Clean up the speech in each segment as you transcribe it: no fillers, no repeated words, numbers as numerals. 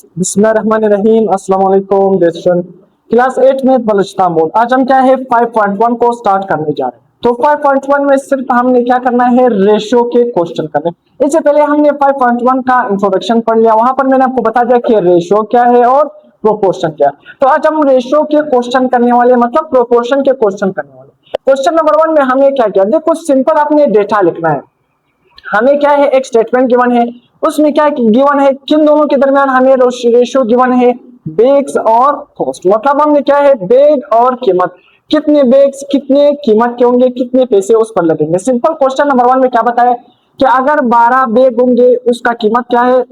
बिस्मिल्लाहिर्रहमानिर्रहीम। अस्सलाम वालेकुम दोस्तों। क्लास 8 में बलूचिस्तान बोर्ड। आज हम क्या है 5.1 को स्टार्ट करने जा रहे हैं। तो 5.1 में सिर्फ हमने क्या करना है, रेशियो के क्वेश्चन करने। इससे पहले हमने 5.1 का इंट्रोडक्शन पढ़ लिया, वहां पर मैंने आपको बता दिया कि रेशियो क्या है और प्रोपोर्शन क्या है। तो आज हम रेशियो के क्वेश्चन करने वाले, मतलब प्रोपोर्शन के क्वेश्चन करने वाले। क्वेश्चन नंबर 1 में हमें क्या किया, देखो सिंपल आपने डेटा लिखना है। हमें क्या है, एक स्टेटमेंट गिवन है, उसमें क्या गिवन है, किन दोनों के दरमियान हमें रेशियो गिवन है, बेग्स और कॉस्ट। मतलब हमने क्या है, बेग और कीमत, कितने बेग्स कितने कीमत के होंगे, कितने पैसे उस पर लगेंगे। सिंपल क्वेश्चन नंबर 1 में क्या बताया कि अगर 12 बेग होंगे उसका कीमत क्या है,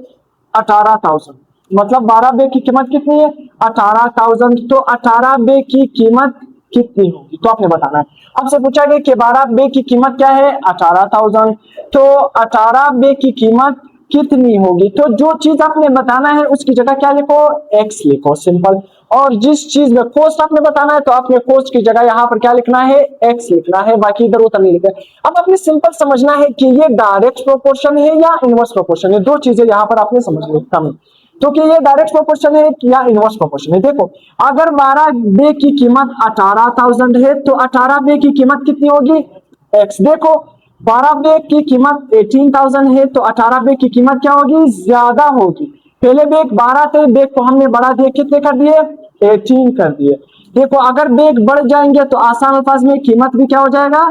18,000। मतलब 12 बेग की कीमत कितनी है, 18,000। तो 18 बेग की कीमत कितनी होगी तो आपने बताना है। आपसे पूछा गया कि 12 बे की कीमत क्या है, 18,000। तो 18 बे की कीमत कितनी होगी, तो जो चीज आपने बताना है उसकी जगह क्या लिखो, एक्स लिखो, सिंपल। और जिस चीज में कॉस्ट आपने बताना है तो आपने कॉस्ट की जगह यहाँ पर क्या लिखना है, एक्स लिखना है, बाकी इधर उधर नहीं लिखना। अब आपने सिंपल समझना है कि ये डायरेक्ट प्रोपोर्शन है या इनवर्स प्रोपोर्शन है। दो चीजें यहाँ पर आपने समझ ली। तो कि ये डायरेक्ट प्रोपोर्शन है या इनवर्स प्रोपोर्शन है। देखो अगर 12 बे की कीमत 18,000 है तो 18 बे की कीमत कितनी होगी, एक्स। देखो 12 बे की कीमत 18,000 है तो 18 बे की कीमत क्या होगी, ज्यादा होगी। पहले बेग 12 थे, बेग को हमने बढ़ा दिए, कितने कर दिए, 18 कर दिए। देखो अगर बेग बढ़ जाएंगे तो आसान अल्फाज में कीमत भी क्या हो जाएगा,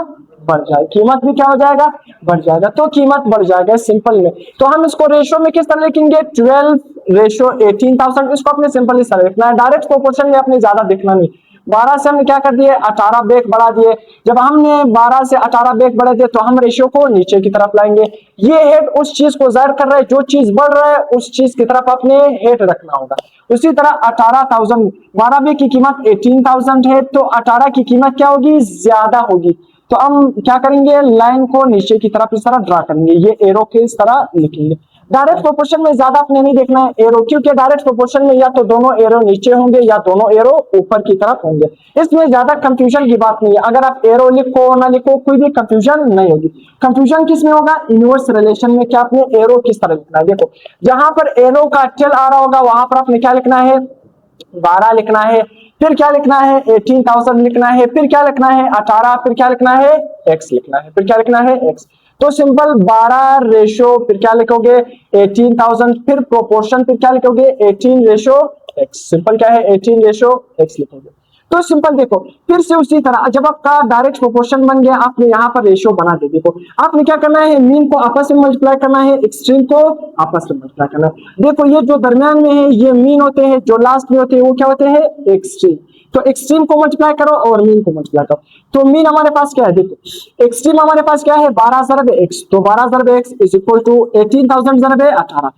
बढ़ जाए, कीमत भी क्या हो जाएगा, बढ़ जाएगा। तो कीमत बढ़ जाएगा सिंपल में। तो हम इसको रेशियो में किस तरह लिखेंगे, 12 रेशियो 18,000। इसको अपने सिंपल इस तरह लिखना है, डायरेक्ट प्रोपोर्शन में अपने ज्यादा देखना नहीं। 12 से हमने क्या कर दिए, 18 बेग बढ़ा दिए। जब हमने 12 से 18 बेग बढ़ा दिए तो हम रेशियो को नीचे की तरफ लाएंगे। ये हेड उस चीज को जाहिर कर रहा है, जो चीज बढ़ रहा है उस चीज की तरफ अपने हेड रखना होगा। उसी तरह 18,000, 12 बेग की कीमत 18,000 है तो 18 की कीमत क्या होगी, ज्यादा होगी। तो हम क्या करेंगे, लाइन को नीचे की तरफ इस तरह ड्रा करेंगे, ये एरो के इस तरह लिखेंगे। डायरेक्ट प्रोपोर्शन में ज्यादा अपने नहीं देखना है एरो, क्योंकि डायरेक्ट प्रोपोर्शन में या तो दोनों एरो नीचे होंगे या दोनों एरो ऊपर की तरफ होंगे। इसमें ज्यादा कंफ्यूजन की बात नहीं है, अगर आप एरो लिखो ना लिखो कोई भी कंफ्यूजन नहीं होगी। कंफ्यूजन किस में होगा, इनवर्स रिलेशन में, क्या आपने एरो किस तरह लिखना है। देखो जहां पर एरो का टेल आ रहा होगा वहां पर आपने क्या लिखना है, 12 लिखना है, फिर क्या लिखना है, 18,000 लिखना है, फिर क्या लिखना है, 18, फिर क्या लिखना है, एक्स लिखना है, फिर क्या लिखना है, एक्स। तो सिंपल 12 रेशो, फिर क्या लिखोगे, 18,000, फिर प्रोपोर्शन, फिर क्या लिखोगे, 18 रेशो एक्स। सिंपल क्या है, 18 रेशो एक्स लिखोगे। तो सिंपल देखो फिर से उसी तरह जब आपका डायरेक्ट प्रोपोर्शन बन गया, आपने यहाँ पर रेशियो बना दे। देखो आपने क्या करना है, मीन को आपस में मल्टीप्लाई करना है, एक्सट्रीम को आपस में मल्टीप्लाई करना है। देखो ये जो दरमियान में है ये मीन होते हैं, जो लास्ट में होते हैं वो क्या होते हैं, एक्सट्रीम। तो एक्सट्रीम को मल्टीप्लाई करो और मीन को मल्टीप्लाई करो। तो मीन हमारे पास क्या है, देखो एक्सट्रीम हमारे पास क्या है, 12 ज़रब एक्स। तो 12 ज़रब एक्स इज इक्वल टू 18,000 ज़रब 18।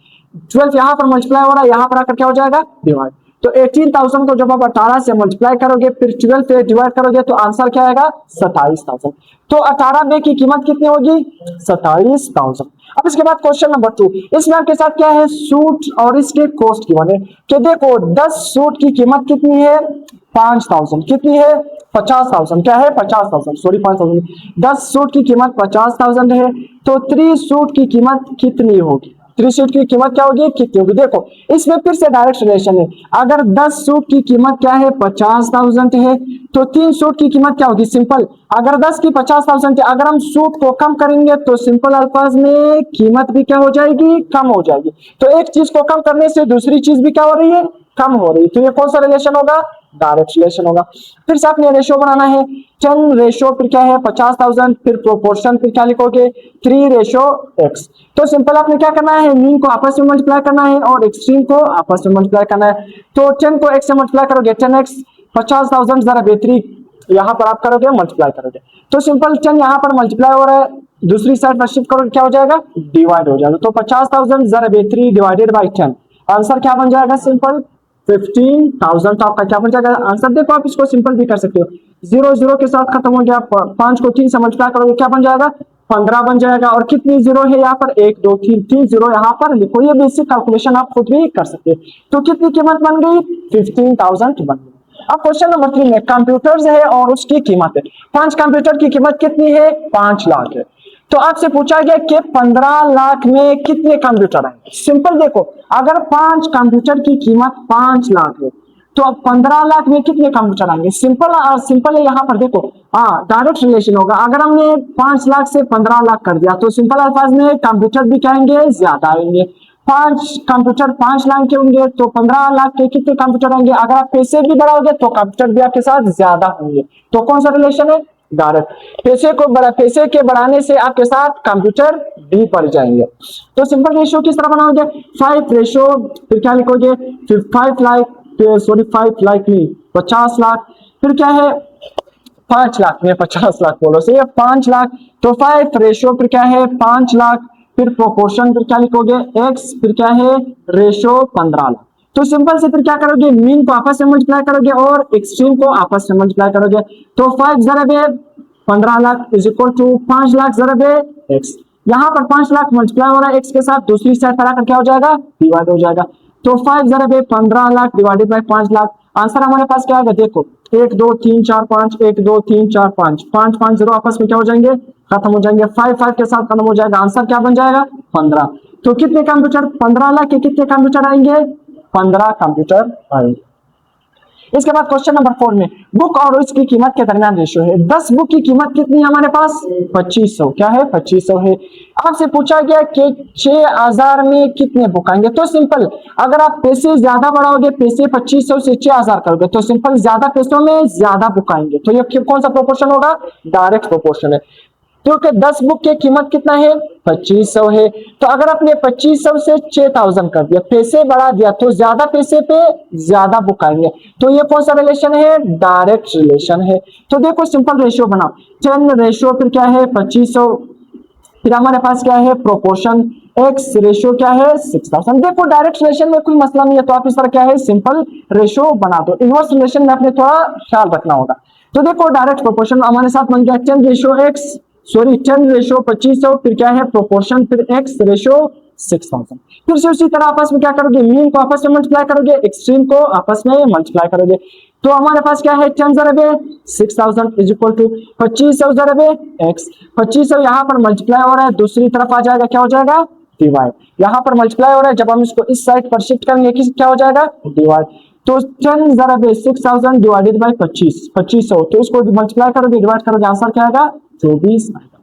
12 यहाँ पर मल्टीप्लाई हो रहा है, यहाँ पर आकर क्या हो जाएगा, डिवाइड। तो 18,000 को जब आप 18 से मल्टीप्लाई करोगे फिर 12 से डिवाइड करोगे तो आंसर क्या आएगा, 27,000। तो 18 बे की कीमत कितनी होगी, 27,000। अब इसके बाद क्वेश्चन नंबर 2, इसमें आपके साथ क्या है, सूट और इसके कॉस्ट की बने कि देखो 10 सूट की कीमत कितनी है, 5,000। कितनी है, 50,000। क्या है, 50,000, सॉरी 5,000। 10 सूट की कीमत 50,000 है तो 3 सूट की कीमत कितनी होगी, 3 सूट की कीमत क्या होगी, कितनी होगी। देखो इसमें फिर से डायरेक्ट रिलेशन है, अगर 10 सूट की कीमत क्या है, 50,000 है तो 3 सूट की कीमत क्या होगी, सिंपल अगर 10 की 50,000 है, अगर हम सूट को कम करेंगे तो सिंपल अल्फाज में कीमत भी क्या हो जाएगी, कम हो जाएगी। तो एक चीज को कम करने से दूसरी चीज भी क्या हो रही है, कम हो रही है। तो ये कौन सा रिलेशन होगा, डायरेक्ट रिलेशन होगा। फिर से आपने रेशियो बनाना है, 10 रेशियो फिर क्या है 50,000, फिर प्रोपोर्शन फिर क्या लिखोगे, 3 रेशियो एक्स। तो सिंपल आपने क्या करना है, मीन को आपस में मल्टीप्लाई करना है और एक्सट्रीम को आपस में मल्टीप्लाई करना है। तो 10 को x से मल्टीप्लाई करोगे 10x, 50,000 जरा बेहतरी यहाँ पर आप करोगे मल्टीप्लाई करोगे। तो सिंपल 10 यहाँ पर मल्टीप्लाई हो रहा है, दूसरी साइड पर शिफ्ट करोगे क्या हो जाएगा, डिवाइड हो जाएगा। तो 50,000 जरा बेहतरी डिवाइडेड बाई 10, आंसर क्या बन जाएगा, सिंपल 15,000। तो आपका क्या बन जाएगा आंसर। देखो आप इसको सिंपल भी कर सकते हो, 0 0 के साथ खत्म हो गया, 5 को 3 से मल्टीप्लाई करोगे क्या बन जाएगा, 15 बन जाएगा। और कितनी जीरो है यहाँ पर, 1 2 3, 3 जीरो यहाँ पर लिखो। ये बेसिक कैलकुलेशन आप खुद भी कर सकते हैं। तो कितनी कीमत बन गई, 15,000 बन गई। अब क्वेश्चन नंबर 3 में कंप्यूटर्स है और उसकी कीमत है। 5 कंप्यूटर की कीमत कितनी है, 5 लाख है। तो आपसे पूछा गया कि 15 लाख में कितने कंप्यूटर आएंगे। सिंपल देखो, अगर 5 कंप्यूटर की कीमत 5 लाख है तो अब 15 लाख में कितने कंप्यूटर आएंगे। सिंपल है यहाँ पर देखो, हाँ डायरेक्ट रिलेशन होगा। अगर हमने 5 लाख से 15 लाख कर दिया तो सिंपल अल्फाज में कंप्यूटर भी क्या आएंगे, ज्यादा आएंगे। 5 कंप्यूटर 5 लाख के होंगे तो 15 लाख के कितने कंप्यूटर आएंगे। अगर आप पैसे भी बढ़ाओगे तो कंप्यूटर भी आपके साथ ज्यादा होंगे। तो कौन सा रिलेशन है, डायरेक्ट। पैसे के बढ़ाने से आपके साथ कंप्यूटर भी बढ़ जाएंगे। तो सिंपल रेशियो किस तरह बनाओगे, 5 रेशियो, फिर क्या लिखोगे, 5 लाख, सॉरी 5 लाख नहीं 50 लाख, फिर क्या है 5 लाख में 50 लाख बोलो सही है, 5 लाख। तो 5 रेशियो फिर क्या है 5 लाख, फिर प्रोपोर्शन फिर क्या लिखोगे x, फिर क्या है रेशियो 15 लाख। तो सिंपल से फिर क्या करोगे, मीन को आपस में मल्टीप्लाई करोगे और एक्सट्रीम को आपस में मल्टीप्लाई करोगे। तो 5 ज़रब 15 lakh is equal to 5 lakh ज़रब x। यहाँ पर 5 लाख मल्टीप्लाई हो रहा है x के साथ, दूसरी साइड पर आकर क्या हो जाएगा, डिवाइड हो जाएगा। तो 5 ज़रब 15 lakh divided by 5 lakh, answer हमारे पास क्या आएगा, देखो 1 2 3 4 5, 1 2 3 4 5, 5 5 0 आपस में क्या हो जाएंगे, खत्म हो जाएंगे। 5 5 के साथ खत्म हो जाएगा, आंसर क्या बन जाएगा 15। तो कितने कंप्यूटर, 15 लाख के कितने कंप्यूटर आएंगे, 15 कंप्यूटर आएंगे। इसके बाद क्वेश्चन नंबर 4 में बुक और उसकी कीमत के दरमियान रेशियो है। 10 बुक की कीमत कितनी है हमारे पास, 2500, क्या है 2500 है। आपसे पूछा गया कि 6000 में कितने बुक आएंगे। तो सिंपल, अगर आप पैसे ज्यादा बढ़ाओगे, पैसे 2500 से 6000 करोगे तो सिंपल ज्यादा पैसों में ज्यादा बुक आएंगे। तो ये कौन सा प्रोपोर्शन होगा, डायरेक्ट प्रोपोर्शन है। क्योंकि 10 बुक की कीमत कितना है, 2500 है। तो अगर आपने 2500 से 6000 कर दिया, पैसे बढ़ा दिया, तो ज्यादा पैसे पे ज्यादा बुक आएंगे। तो ये कौन सा रिलेशन है, डायरेक्ट रिलेशन है। तो देखो सिंपल रेशियो बनाओ, 10 रेशियो फिर क्या है 2500, फिर हमारे पास क्या है प्रोपोर्शन, x रेशियो क्या है 6000। देखो डायरेक्ट रिलेशन में कोई मसला नहीं है, तो आप इस तरह क्या है सिंपल रेशियो बना दो। इनवर्स रिलेशन में आपने थोड़ा ख्याल रखना होगा। तो देखो डायरेक्ट प्रोपोर्शन हमारे साथ बन गया 10 रेशियो x, सॉरी 10 रेशियो 2500, फिर क्या है प्रोपोर्शन, फिर x रेशियो 6000। फिर से उसी तरह आपस में क्या करोगे, मीन को आपस में मल्टीप्लाई करोगे, एक्सट्रीम को आपस में मल्टीप्लाई करोगे। तो हमारे पास क्या है 10 ज़रब 6000 इज इक्वल टू 2500 ज़रब x। 2500 यहाँ पर मल्टीप्लाई हो रहा है, दूसरी तरफ आ जाएगा, क्या हो जाएगा डिवाइड। यहाँ पर मल्टीप्लाई हो रहा है, जब हम इसको इस साइड पर शिफ्ट करेंगे क्या हो जाएगा डिवाइड। तो 10 ज़रब 6000 डिवाइडेड बाय 2500, तो इसको मल्टीप्लाई करोगे डिवाइड करोगे, आंसर क्या आएगा 24 आएगा।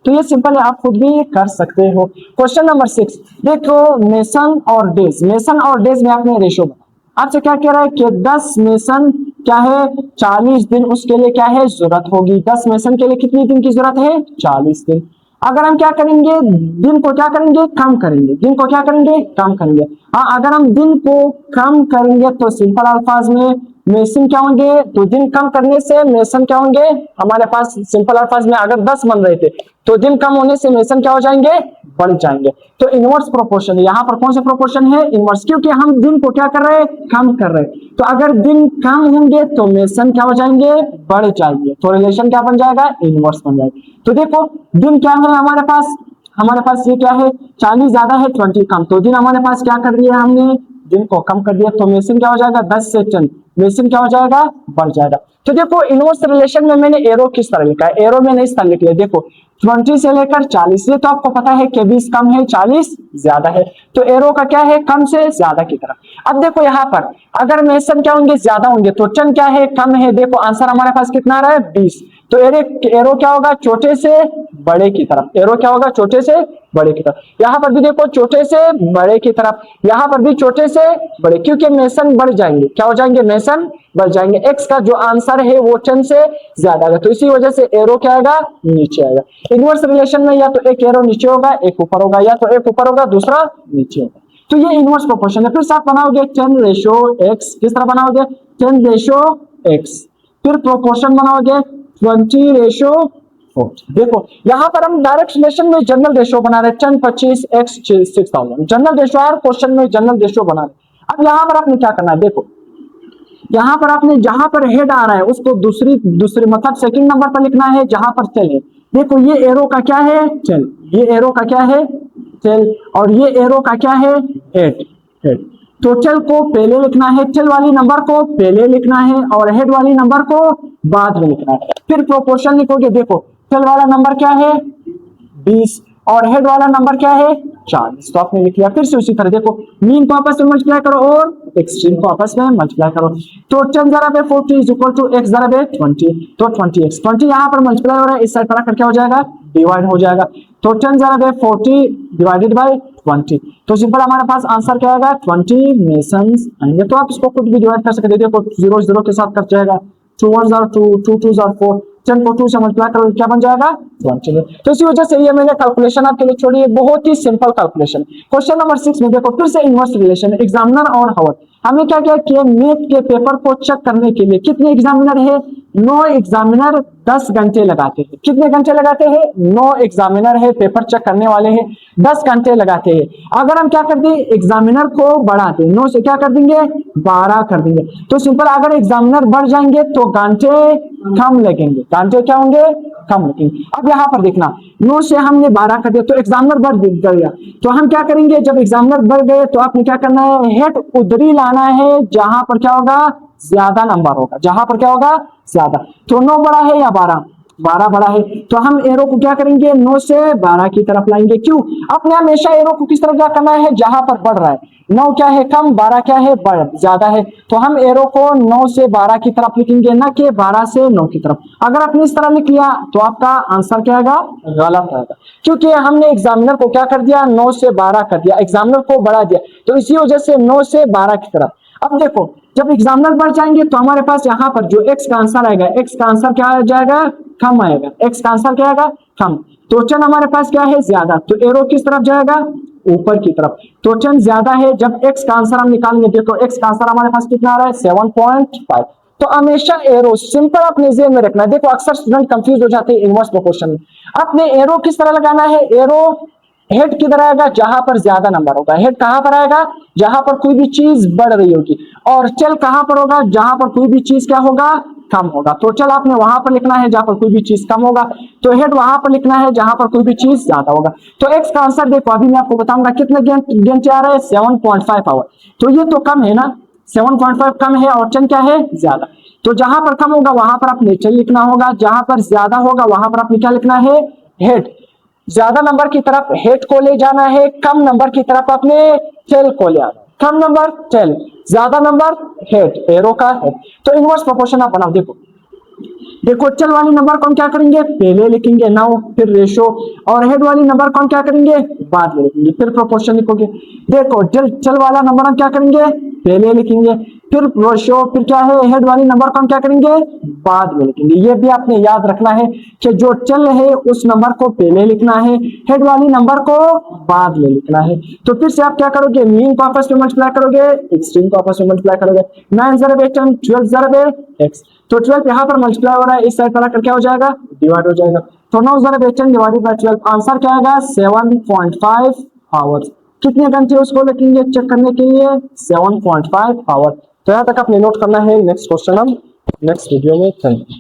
तो ये सिंपल है, आप खुद भी कर सकते हो। क्वेश्चन नंबर 6 देखो, मेसन और डेज। मेसन और डेज में आपने रेशियो बना, आपसे क्या कह रहा है कि 10 मेसन क्या है 40 दिन उसके लिए क्या है जरूरत होगी। 10 मेसन के लिए कितनी दिन की जरूरत है, 40 दिन। अगर हम क्या करेंगे, दिन को क्या करेंगे कम करेंगे, दिन को क्या करेंगे कम करेंगे। हाँ, अगर हम दिन को कम करेंगे तो सिंपल अल्फाज में मेसन क्या होंगे, तो दिन कम करने से मेसन क्या होंगे हमारे पास। सिंपल अल्फाज में अगर 10 बन रहे थे तो दिन कम होने से मेसन क्या हो जाएंगे, बढ़ जाएंगे। तो इनवर्स प्रोपोर्शन, यहाँ पर कौन सा प्रोपोर्शन है, इनवर्स, क्योंकि हम दिन को क्या कर रहे हैं, कम कर रहे हैं। तो अगर दिन कम होंगे तो मेसन क्या हो जाएंगे, बढ़ जाएंगे। तो रिलेशन क्या बन जाएगा, इनवर्स बन जाएगा। तो देखो दिन क्या है हमारे पास ये क्या है 40 ज्यादा है 20 कम, तो दिन हमारे पास क्या कर दिया हमने, दिन को कम कर दिया। तो मेसन क्या हो जाएगा 10 से 10, मेसन क्या हो जाएगा बढ़ जाएगा। तो देखो इनवर्स रिलेशन में मैंने एरो किस तरह लिखा है, एरो मैंने इस तरह लिख लिया। देखो 20 से लेकर 40, ये तो आपको पता है कि 20 कम है 40 ज्यादा है, तो एरो का क्या है कम से ज्यादा की तरफ। अब देखो यहाँ पर अगर मेसन क्या होंगे ज्यादा होंगे तो 10 क्या है कम है। देखो आंसर हमारे पास कितना आ रहा है 20। तो एरो क्या होगा छोटे से बड़े की तरफ, एरो क्या होगा छोटे से बड़े की तरफ। यहाँ पर भी देखो छोटे से बड़े की तरफ, यहाँ पर भी छोटे से बड़े, क्योंकि मेसन बढ़ जाएंगे, क्या हो जाएंगे मेसन बढ़ जाएंगे। एक्स का जो आंसर है वो 10 से ज्यादा है, तो इसी वजह से एरो क्या आएगा नीचे आएगा। इनवर्स रिलेशन में या तो एक एरो नीचे होगा एक ऊपर होगा, या तो एक ऊपर होगा दूसरा नीचे होगा। तो ये इनवर्स प्रोपोर्शन है। फिर साथ बनाओगे 10 रेशियो x, किस तरह बनाओगे 10 रेशियो x। फिर प्रोपोर्शन बनाओगे 20 रेशियो 4। देखो यहाँ पर हम डायरेक्ट रिलेशन में जनरल रेशियो बना रहे 10 25 x 6000, जनरल रेशियो है क्वेश्चन में जनरल रेशियो बना रहे। अब यहाँ पर आपने क्या करना है, देखो यहाँ पर आपने जहां पर हेड आ रहा है उसको दूसरे मतलब सेकंड नंबर पर लिखना है जहां पर चल है। देखो ये एरो का क्या है चल, ये एरो का क्या है चल, और ये एरो का क्या है हेड। तो चल को पहले लिखना है, चल वाली नंबर को पहले लिखना है और हेड वाली नंबर को बाद में लिखना है। फिर प्रोपोर्शन लिखोगे, देखो चल वाला नंबर क्या है 20 और हेड वाला नंबर क्या है 40। तो आपने लिख लिया। फिर से उसी तरह देखो, मीन को आपस में मल्टीप्लाई करो और एक्सट्रीम को आपस में मल्टीप्लाई करो। तो 10 ज़रब 40 इज इक्वल टू x ज़रब 20, तो 20x 20 यहाँ पर मल्टीप्लाई हो रहा है, इस साइड पर आकर क्या हो जाएगा डिवाइड हो जाएगा। तो 10 ज़रब 40 डिवाइडेड बाय 20, तो सिंपल हमारे पास आंसर क्या आएगा 20 नेशंस आएंगे। तो आप इसको खुद भी डिवाइड कर सकते हैं, देखो 0 0 के साथ कट जाएगा, 2 1 ज़ार 2, 2 2 ज़ार 4, 10 को 2 से मल्टीप्लाई करो क्या बन जाएगा 20। तो इसी वजह से ये मैंने कैलकुलेशन आपके लिए छोड़ी है, बहुत ही सिंपल कैलकुलेशन। क्वेश्चन नंबर 6 में देखो फिर से इनवर्स रिलेशन, एग्जामिनर और हावर्ड। हमने क्या किया कि मैथ के पेपर को चेक करने के लिए कितने एग्जामिनर है 9 एग्जामिनर 10 घंटे लगाते हैं। कितने घंटे लगाते हैं 9 एग्जामिनर है पेपर चेक करने वाले हैं 10 घंटे लगाते हैं। अगर हम क्या कर दें एग्जामिनर को बढ़ा दें 9 से क्या कर देंगे 12 कर देंगे। तो सिंपल अगर एग्जामिनर बढ़ जाएंगे तो घंटे कम लगेंगे, घंटे क्या होंगे कम लगेंगे। अब यहाँ पर देखना 9 से हमने 12 कर दिया तो एग्जामिनर बढ़ गया, तो हम क्या करेंगे जब एग्जामिनर बढ़ गए तो आपने क्या करना है हेड उधर ही लाना है जहां पर क्या होगा ज्यादा नंबर होगा, जहां पर क्या होगा ज्यादा। तो 9 बड़ा है या 12 बड़ा है, तो हम एरो को क्या करेंगे 9 से 12 की तरफ लाएंगे। क्यों अपने हमेशा एरो को किस तरफ क्या करना है जहां पर बढ़ रहा है। 9 क्या है कम 12 क्या है ज्यादा है, तो हम एरो को 9 से 12 की तरफ लिखेंगे ना कि 12 से 9 की तरफ। अगर आपने इस तरह लिख लिया तो आपका आंसर क्या आएगा गलत आएगा, क्योंकि हमने एग्जामिनर को क्या कर दिया 9 से 12 कर दिया, एग्जामिनर को बढ़ा दिया, तो इसी वजह से 9 से 12 की तरफ। अब देखो जब एग्जामिनर बढ़ जाएंगे तो हमारे पास यहाँ पर जो x का आंसर आएगा, x का आंसर क्या आ जाएगा कम आएगा, x का आंसर क्या आएगा कम। तो 10 हमारे पास क्या है ज्यादा, तो एरो किस तरफ जाएगा ऊपर की तरफ। तो 10 ज्यादा है, जब x का आंसर हम निकालेंगे देखो x का आंसर हमारे पास कितना आ रहा है 7.5। तो हमेशा एरो सिंपल अपने जेहन में रखना है। देखो अक्सर स्टूडेंट कंफ्यूज हो जाते हैं इनवर्स प्रोपोर्शन में। अपने एरो किस तरह लगाना है, एरो हेड किधर आएगा जहां पर ज्यादा नंबर होगा। हेड कहां पर आएगा जहां पर कोई भी चीज बढ़ रही होगी, और चल कहां पर होगा जहां पर कोई भी चीज क्या होगा कम होगा। तो चल आपने वहां पर लिखना है जहां पर कोई भी चीज कम होगा, तो हेड वहां पर लिखना है जहां पर कोई भी चीज ज्यादा होगा। तो एक्स का आंसर देखो अभी मैं आपको बताऊंगा कितने घंटे आ रहा है 7.5 आवर। तो ये तो कम है ना, 7.5 कम है और 10 क्या है ज्यादा। तो जहां पर कम होगा वहां पर आपने चल लिखना होगा, जहां पर ज्यादा होगा वहां पर आपने क्या लिखना है हेड। ज्यादा नंबर की तरफ हेड को ले जाना है, कम नंबर की तरफ अपने टेल को ले आना। कम नंबर टेल, ज्यादा नंबर हेड, एरो का हेड। तो इनवर्स प्रोपोर्शन आप बनाओ। देखो चल वाली नंबर को हम क्या करेंगे पहले लिखेंगे 9, फिर रेशो, और हेड वाली नंबर को हम क्या करेंगे बाद में लिखेंगे, फिर प्रोपोर्शन लिखोगे। देखो चल वाला नंबर हम क्या करेंगे पहले लिखेंगे, फिर रेशो, फिर क्या है हेड वाली नंबर को हम क्या करेंगे बाद में लिखेंगे। ये भी आपने याद रखना है कि जो चल है उस नंबर को पहले लिखना है, हेड वाली नंबर को बाद में लिखना है। तो फिर से आप क्या करोगे मीन को आपस में मल्टीप्लाई करोगे, एक्सट्रीम को आपस में मल्टीप्लाई करोगे। 9 ज़रब 10 12 ज़रब x, तो 12 यहाँ पर मल्टीप्लाई हो रहा है, इस साइड पर आकर क्या हो जाएगा डिवाइड हो जाएगा। तो 9 ज़रब 10 डिवाइडेड बाय 12, आंसर क्या आएगा 7.5 आवर्स। कितने घंटे उसको लगेंगे चेक करने के लिए 7.5 आवर। तो यहाँ तक आपने नोट करना है। नेक्स्ट क्वेश्चन हम नेक्स्ट वीडियो में करेंगे।